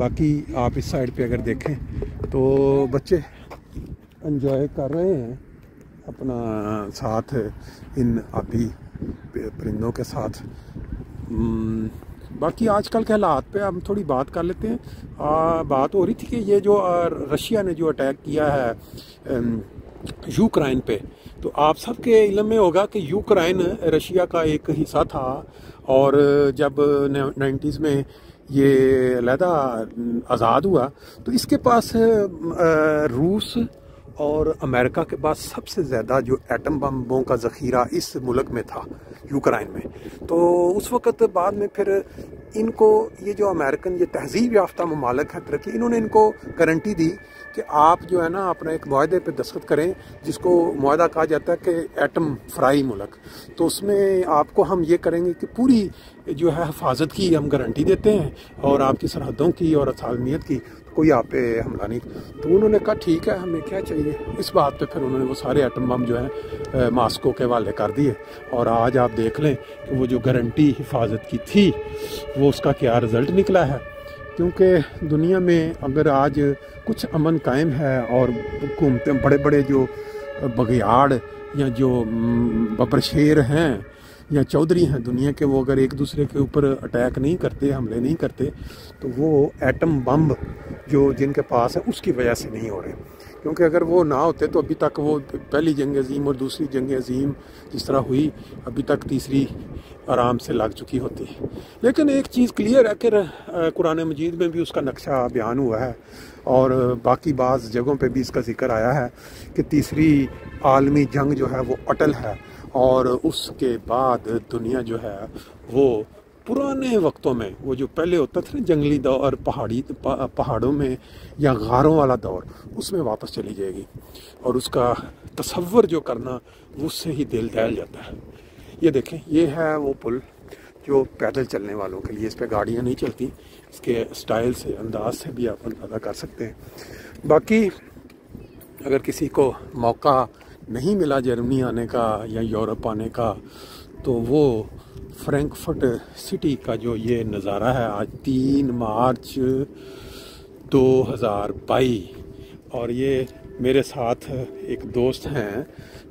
باقی آپ اس سائڈ پہ اگر دیکھیں تو بچے انجوائے کر رہے ہیں اپنا ساتھ ان آبی پرندوں کے ساتھ. باقی آج کل کے حالات پہ ہم تھوڑی بات کر لیتے ہیں. بات ہو رہی تھی کہ یہ جو رشیا نے جو اٹیک کیا ہے یوکرائن پہ، تو آپ سب کے علم میں ہوگا کہ یوکرائن رشیا کا ایک حصہ تھا، اور جب 90s میں یہ علیحدہ آزاد ہوا تو اس کے پاس روس اور امریکہ کے پاس سب سے زیادہ جو ایٹم بمبوں کا ذخیرہ اس ملک میں تھا یوکرائن میں. تو اس وقت بعد میں پھر ان کو یہ جو امریکن یہ تہذیب یافتہ ممالک ہے ترقی، انہوں نے ان کو گارنٹی دی کہ آپ جو ہے نا اپنا ایک معاہدے پہ دستخط کریں جس کو معاہدہ کہا جاتا ہے کہ ایٹم فرائی ملک. تو اس میں آپ کو ہم یہ کریں گے کہ پوری جو ہے حفاظت کی ہم گارنٹی دیتے ہیں، اور آپ کی سرحدوں کی اور سالمیت کی کوئی آپ پہ حملہ نہیں. تو انہوں نے کہا ٹھیک ہے، ہمیں کیا چاہیے. اس بات پہ پھر انہوں نے وہ سارے ایٹم بم جو ہیں ماسکو کے حوالے کر دیے، اور آج آپ دیکھ لیں کہ وہ جو گارنٹی حفاظت کی تھی وہ اس کا کیا رزلٹ نکلا ہے. کیونکہ دنیا میں اگر آج کچھ امن قائم ہے اور حکومتیں بڑے بڑے جو بگیاڑ یا جو ببر شیر ہیں یا چودھری ہیں دنیا کے، وہ اگر ایک دوسرے کے اوپر اٹیک نہیں کرتے، حملے نہیں کرتے، تو وہ ایٹم بم جو جن کے پاس ہے اس کی وجہ سے نہیں ہو رہے. کیونکہ اگر وہ نہ ہوتے تو ابھی تک وہ پہلی جنگ عظیم اور دوسری جنگ عظیم جس طرح ہوئی، ابھی تک تیسری آرام سے لگ چکی ہوتی. لیکن ایک چیز کلیئر ہے کہ قرآن مجید میں بھی اس کا نقشہ بیان ہوا ہے، اور باقی بعض جگہوں پہ بھی اس کا ذکر آیا ہے کہ تیسری عالمی جنگ جو ہے وہ اٹل ہے، اور اس کے بعد دنیا جو ہے وہ پرانے وقتوں میں وہ جو پہلے ہوتا تھا نا جنگلی دور، پہاڑوں میں یا غاروں والا دور، اس میں واپس چلی جائے گی. اور اس کا تصور جو کرنا اس سے ہی دل دہل جاتا ہے. یہ دیکھیں، یہ ہے وہ پل جو پیدل چلنے والوں کے لیے، اس پہ گاڑیاں نہیں چلتی. اس کے سٹائل سے، انداز سے بھی آپ اندازہ کر سکتے ہیں. باقی اگر کسی کو موقع نہیں ملا جرمنی آنے کا یا یورپ آنے کا، تو وہ فرینکفرٹ سٹی کا جو یہ نظارہ ہے آج 3 مارچ 2022، اور یہ میرے ساتھ ایک دوست ہیں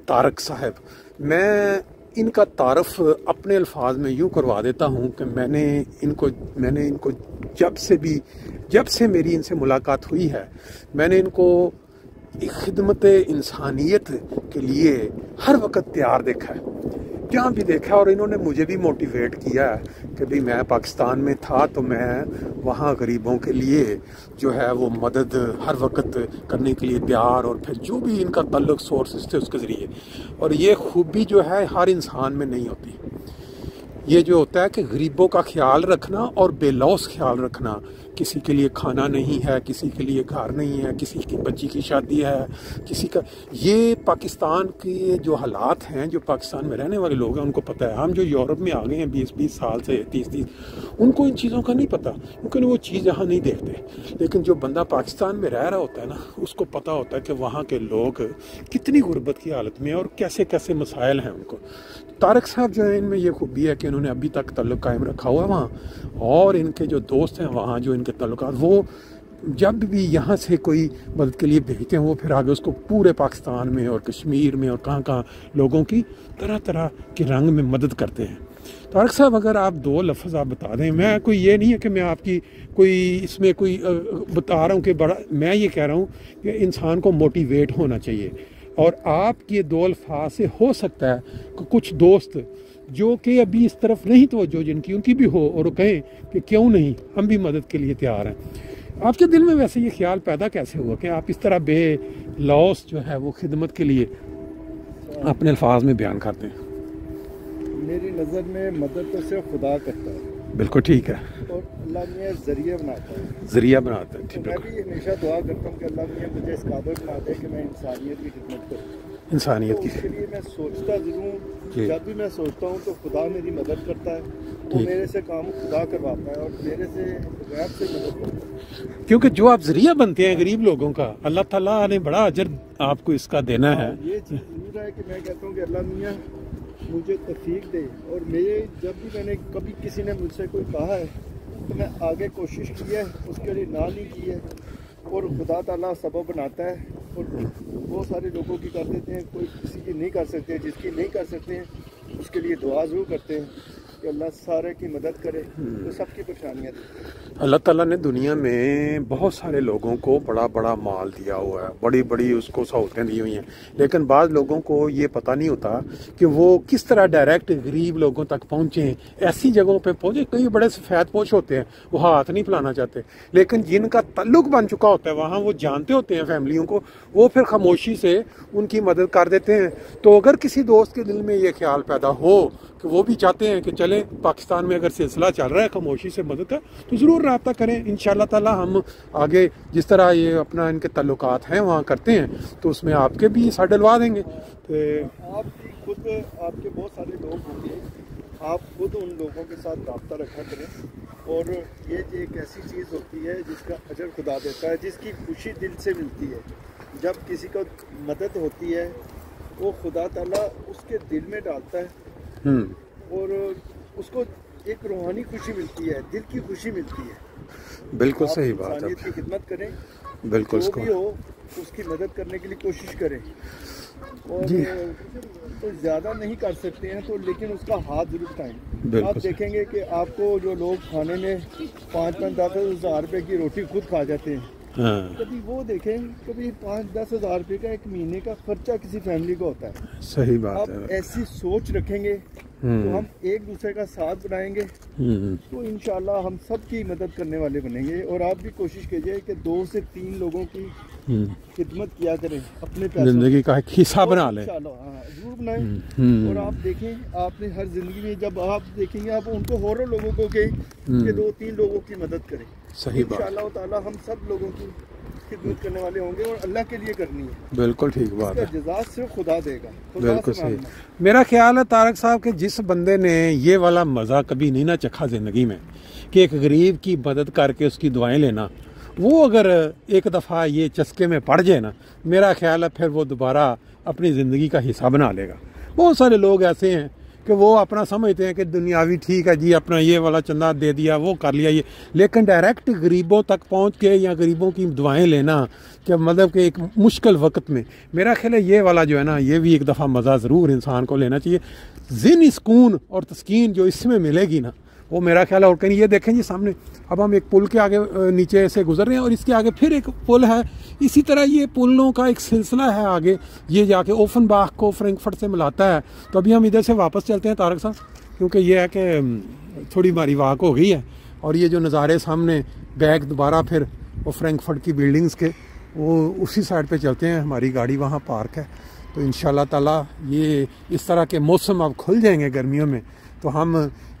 طارق صاحب. میں ان کا تعارف اپنے الفاظ میں یوں کروا دیتا ہوں کہ میں نے ان کو جب سے میری ان سے ملاقات ہوئی ہے، میں نے ان کو خدمت انسانیت کے لیے ہر وقت تیار دیکھا ہے، جہاں بھی دیکھا. اور انہوں نے مجھے بھی موٹیویٹ کیا ہے کہ بھی میں پاکستان میں تھا تو میں وہاں غریبوں کے لیے جو ہے وہ مدد ہر وقت کرنے کے لیے تیار، اور پھر جو بھی ان کا تعلق سورسز تھے اس کے ذریعے. اور یہ خوبی جو ہے ہر انسان میں نہیں ہوتی. یہ جو ہوتا ہے کہ غریبوں کا خیال رکھنا اور بے لوث خیال رکھنا. کسی کے لیے کھانا نہیں ہے، کسی کے لیے گھر نہیں ہے، کسی کی بچی کی شادی ہے، کسی کا. یہ پاکستان کے جو حالات ہیں، جو پاکستان میں رہنے والے لوگ ہیں ان کو پتہ ہے. ہم جو یورپ میں آ گئے ہیں 20 سال سے 30 ان کو ان چیزوں کا نہیں پتہ، کیونکہ وہ چیز یہاں نہیں دیکھتے. لیکن جو بندہ پاکستان میں رہ رہا ہوتا ہے نا، اس کو پتہ ہوتا ہے کہ وہاں کے لوگ کتنی غربت کی حالت میں اور کیسے کیسے مسائل ہیں ان کو. طارق صاحب جو ہے ان میں یہ خوبی ہے کہ انہوں نے ابھی تک تعلق قائم رکھا ہوا ہے وہاں، اور ان کے جو دوست ہیں وہاں جو ان کے تعلقات، وہ جب بھی یہاں سے کوئی مدد کے لیے بھیجتے ہیں وہ پھر آگے اس کو پورے پاکستان میں اور کشمیر میں اور کہاں کہاں لوگوں کی طرح طرح کے رنگ میں مدد کرتے ہیں. طارق صاحب اگر آپ 2 لفظ آپ بتا دیں. میں کوئی یہ نہیں ہے کہ میں آپ کی کوئی اس میں کوئی بتا رہا ہوں کہ بڑا، میں یہ کہہ رہا ہوں کہ انسان کو موٹیویٹ ہونا چاہیے. اور آپ کے 2 الفاظ سے ہو سکتا ہے کہ کچھ دوست جو کہ ابھی اس طرف نہیں توجہ جن کی، ان کی بھی ہو، اور وہ کہیں کہ کیوں نہیں، ہم بھی مدد کے لیے تیار ہیں. آپ کے دل میں ویسے یہ خیال پیدا کیسے ہوا کہ آپ اس طرح بے لوث جو ہے وہ خدمت کے لیے اپنے الفاظ میں بیان کرتے ہیں؟ میری نظر میں مدد تو صرف خدا کرتا ہے. بالکل ٹھیک ہے. اور اللہ میاں ذریعہ بناتا ہے. ذریعہ بناتا ہے. تو میں بھی ہمیشہ دعا کرتا ہوں کہ اللہ میاں مجھے اس قابل بنا دے کہ میں انسانیت کی خدمت کروں. انسانیت کی. اس کے لیے میں سوچتا ضرور، جب بھی میں سوچتا ہوں تو خدا میری مدد کرتا ہے. وہ میرے سے کام خدا کرواتا ہے اور میرے سے غیب سے مدد کرتا ہے. کیونکہ جو آپ ذریعہ بنتے ہیں غریب لوگوں کا، اللہ تعالیٰ نے بڑا اجر آپ کو اس کا دینا ہے. یہ چیز ضرور ہے کہ میں کہتا ہوں کہ اللہ میاں مجھے توفیق دے. اور میرے جب بھی میں نے کبھی کسی نے مجھ سے کوئی کہا ہے تو میں آگے کوشش کی ہے, اس کے لیے نہ نہیں کی ہے, اور خدا تعالیٰ سبب بناتا ہے, اور بہت سارے لوگوں کی کر دیتے ہیں, کوئی کسی کی نہیں کر سکتے, جس کی نہیں کر سکتے ہیں اس کے لیے دعا ضرور کرتے ہیں کہ اللہ سارے کی مدد کرے, تو سب کی پریشانیاں دیں. اللہ تعالیٰ نے دنیا میں بہت سارے لوگوں کو بڑا بڑا مال دیا ہوا ہے, بڑی بڑی اس کو سہولتیں دی ہوئی ہیں, لیکن بعض لوگوں کو یہ پتہ نہیں ہوتا کہ وہ کس طرح ڈائریکٹ غریب لوگوں تک پہنچیں, ایسی جگہوں پہ پہنچے. کئی بڑے سفید پوش ہوتے ہیں, وہ ہاتھ نہیں پھلانا چاہتے, لیکن جن کا تعلق بن چکا ہوتا ہے وہاں وہ جانتے ہوتے ہیں فیملیوں کو, وہ پھر خاموشی سے ان کی مدد کر دیتے ہیں. تو اگر کسی دوست کے دل میں یہ خیال پیدا ہو کہ وہ بھی چاہتے ہیں کہ چلیں پاکستان میں اگر سلسلہ چل رہا ہے خاموشی سے مدد کا, تو ضرور رابطہ کریں. انشاءاللہ تعالی ہم آگے جس طرح یہ اپنا ان کے تعلقات ہیں وہاں کرتے ہیں, تو اس میں آپ کے بھی سا ڈلوا دیں گے. آپ کی خود آپ کے بہت سارے لوگ ہوتے ہیں, آپ خود ان لوگوں کے ساتھ رابطہ رکھا کریں, اور یہ ایک ایسی چیز ہوتی ہے جس کا اجر خدا دیتا ہے, جس کی خوشی دل سے ملتی ہے. جب کسی کو مدد ہوتی ہے وہ خدا تعالیٰ اس کے دل میں ڈالتا ہے, اور اس کو ایک روحانی خوشی ملتی ہے, دل کی خوشی ملتی ہے. بالکل صحیح بات ہے. انسانیت کی خدمت کریں, بالکل جو بھی ہو اس کی مدد کرنے کے لیے کوشش کریں, اور تو زیادہ نہیں کر سکتے ہیں تو لیکن اس کا ہاتھ ضرور اٹھائیں. آپ دیکھیں گے کہ آپ کو جو لوگ کھانے میں 5-10 ہزار روپے کی روٹی خود کھا جاتے ہیں, کبھی وہ دیکھیں, کبھی 5-10 ہزار روپے کا ایک مہینے کا خرچہ کسی فیملی کا ہوتا ہے. صحیح بات ہے. آپ ایسی سوچ رکھیں گے تو ہم ایک دوسرے کا ساتھ بنائیں گے, تو انشاءاللہ ہم سب کی مدد کرنے والے بنیں گے. اور آپ بھی کوشش کیجئے کہ 2 سے 3 لوگوں کی خدمت کیا کریں, اپنے پیسوں زندگی کا ایک حصہ بنا لیں. ضرور بنائیں. اور آپ دیکھیں, آپ نے ہر زندگی میں جب آپ دیکھیں گے آپ ان کو اور لوگوں کو کہ 2-3 لوگوں کی مدد کریں. صحیح بات. انشاءاللہ تعالی ہم سب لوگوں کی خدمت کرنے والے ہوں گے, اور اللہ کے لیے کرنی ہے. بالکل ٹھیک بات ہے. جزا صرف خدا دے گا. بالکل صحیح. میرا خیال ہے طارق صاحب کہ جس بندے نے یہ والا مزہ کبھی نہیں نہ چکھا زندگی میں کہ ایک غریب کی مدد کر کے اس کی دعائیں لینا, وہ اگر ایک دفعہ یہ چسکے میں پڑ جائے نا, میرا خیال ہے پھر وہ دوبارہ اپنی زندگی کا حصہ بنا لے گا. بہت سارے لوگ ایسے ہیں کہ وہ اپنا سمجھتے ہیں کہ دنیاوی ٹھیک ہے جی, اپنا یہ والا چندہ دے دیا, وہ کر لیا یہ, لیکن ڈائریکٹ غریبوں تک پہنچ کے یا غریبوں کی دعائیں لینا کہ مطلب کہ ایک مشکل وقت میں, میرا خیال ہے یہ والا جو ہے نا, یہ بھی ایک دفعہ مزہ ضرور انسان کو لینا چاہیے. ذہنی سکون اور تسکین جو اس میں ملے گی نا, وہ میرا خیال ہے. اور کہیں یہ دیکھیں جی سامنے اب ہم ایک پل کے آگے نیچے سے گزر رہے ہیں, اور اس کے آگے پھر ایک پل ہے. اسی طرح یہ پلوں کا ایک سلسلہ ہے آگے, یہ جا کے اوفن باغ کو فرینکفرٹ سے ملاتا ہے. تو ابھی ہم ادھر سے واپس چلتے ہیں طارق صاحب, کیونکہ یہ ہے کہ تھوڑی ہماری واک ہو گئی ہے, اور یہ جو نظارے سامنے بیک دوبارہ پھر وہ فرینکفرٹ کی بلڈنگز کے, وہ اسی سائڈ پہ چلتے ہیں. ہماری گاڑی وہاں پارک ہے. تو انشاءاللہ تعالی یہ اس طرح کے موسم اب کھل جائیں گے گرمیوں میں, تو ہم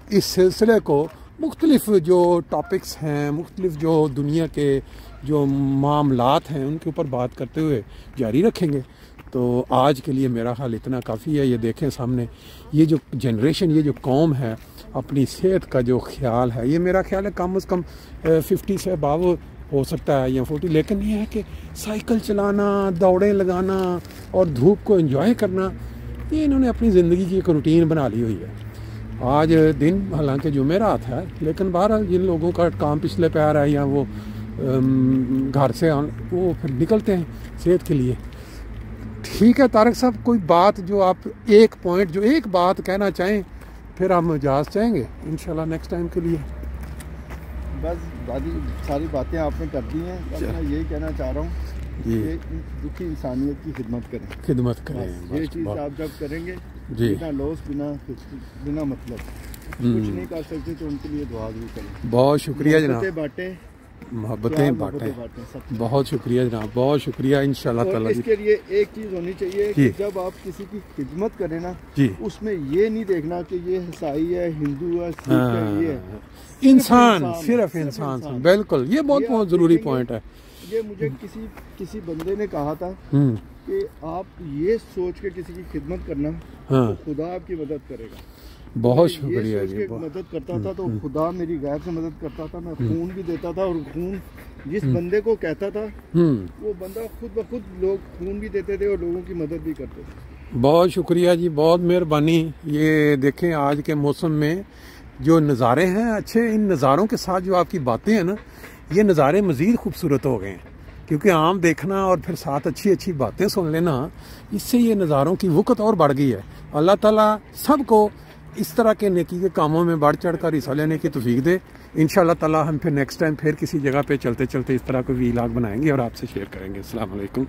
اس سلسلے کو مختلف جو ٹاپکس ہیں, مختلف جو دنیا کے جو معاملات ہیں ان کے اوپر بات کرتے ہوئے جاری رکھیں گے. تو آج کے لیے میرا خیال اتنا کافی ہے. یہ دیکھیں سامنے یہ جو جنریشن, یہ جو قوم ہے, اپنی صحت کا جو خیال ہے, یہ میرا خیال ہے کم از کم 50 سے ابو ہو سکتا ہے یا 40, لیکن یہ ہے کہ سائیکل چلانا, دوڑیں لگانا اور دھوپ کو انجوائے کرنا, یہ انہوں نے اپنی زندگی کی ایک روٹین بنا لی ہوئی ہے. آج دن حالانکہ جمعرات ہے, لیکن بہرحال جن لوگوں کا کام پچھلے پہ آ رہا ہے یا وہ گھر سے وہ پھر نکلتے ہیں صحت کے لیے. ٹھیک ہے طارق صاحب, کوئی بات جو آپ ایک پوائنٹ جو ایک بات کہنا چاہیں, پھر ہم اجازت چاہیں گے انشاءاللہ نیکسٹ ٹائم کے لیے. بس دادی ساری باتیں آپ نے کر دی ہیں. میں یہی کہنا چاہ رہا ہوں کہ دکھی انسانیت کی خدمت کریں. یہ چیز آپ جب کریں گے بنا لوس, بنا مطلب کچھ نہیں کر سکتے, تو ان کے لیے دعا ضرور کریں. بہت شکریہ جناب. محبتیں بانٹیں. بہت شکریہ جناب, بہت شکریہ. انشاءاللہ تعالی اس کے لیے ایک چیز ہونی چاہیے کہ جب آپ کسی کی خدمت کریں نا, اس میں یہ نہیں دیکھنا کہ یہ عیسائی ہے, ہندو ہے, سکھ ہے, یہ ہے. انسان, صرف انسان. بالکل, یہ بہت ضروری پوائنٹ ہے. یہ مجھے کسی بندے نے کہا تھا کہ آپ یہ سوچ کے کسی کی خدمت کرنا, خدا آپ کی مدد کرے گا. بہت شکریہ جی. مدد کرتا تھا تو خدا میری غیر سے مدد کرتا تھا. میں خون بھی دیتا تھا, اور خون جس بندے کو کہتا تھا وہ بندہ خود بخود لوگ خون بھی دیتے تھے اور لوگوں کی مدد بھی کرتے تھے. بہت شکریہ جی, بہت مہربانی. یہ دیکھیں آج کے موسم میں جو نظارے ہیں اچھے، ان نظاروں کے ساتھ جو آپ کی باتیں ہیں نا، یہ نظارے مزید خوبصورت ہو گئے ہیں، کیونکہ عام دیکھنا اور پھر ساتھ اچھی اچھی باتیں سن لینا، اس سے یہ نظاروں کی وقت اور بڑھ گئی ہے۔ اللہ تعالیٰ سب کو اس طرح کے نیکی کے کاموں میں بڑھ چڑھ کر حصہ لینے کی توفیق دے۔ انشاءاللہ تعالیٰ ہم پھر نیکسٹ ٹائم پھر کسی جگہ پہ چلتے چلتے اس طرح کوئی ویلاگ بنائیں گے اور آپ سے شیئر کریں گے۔ السلام علیکم۔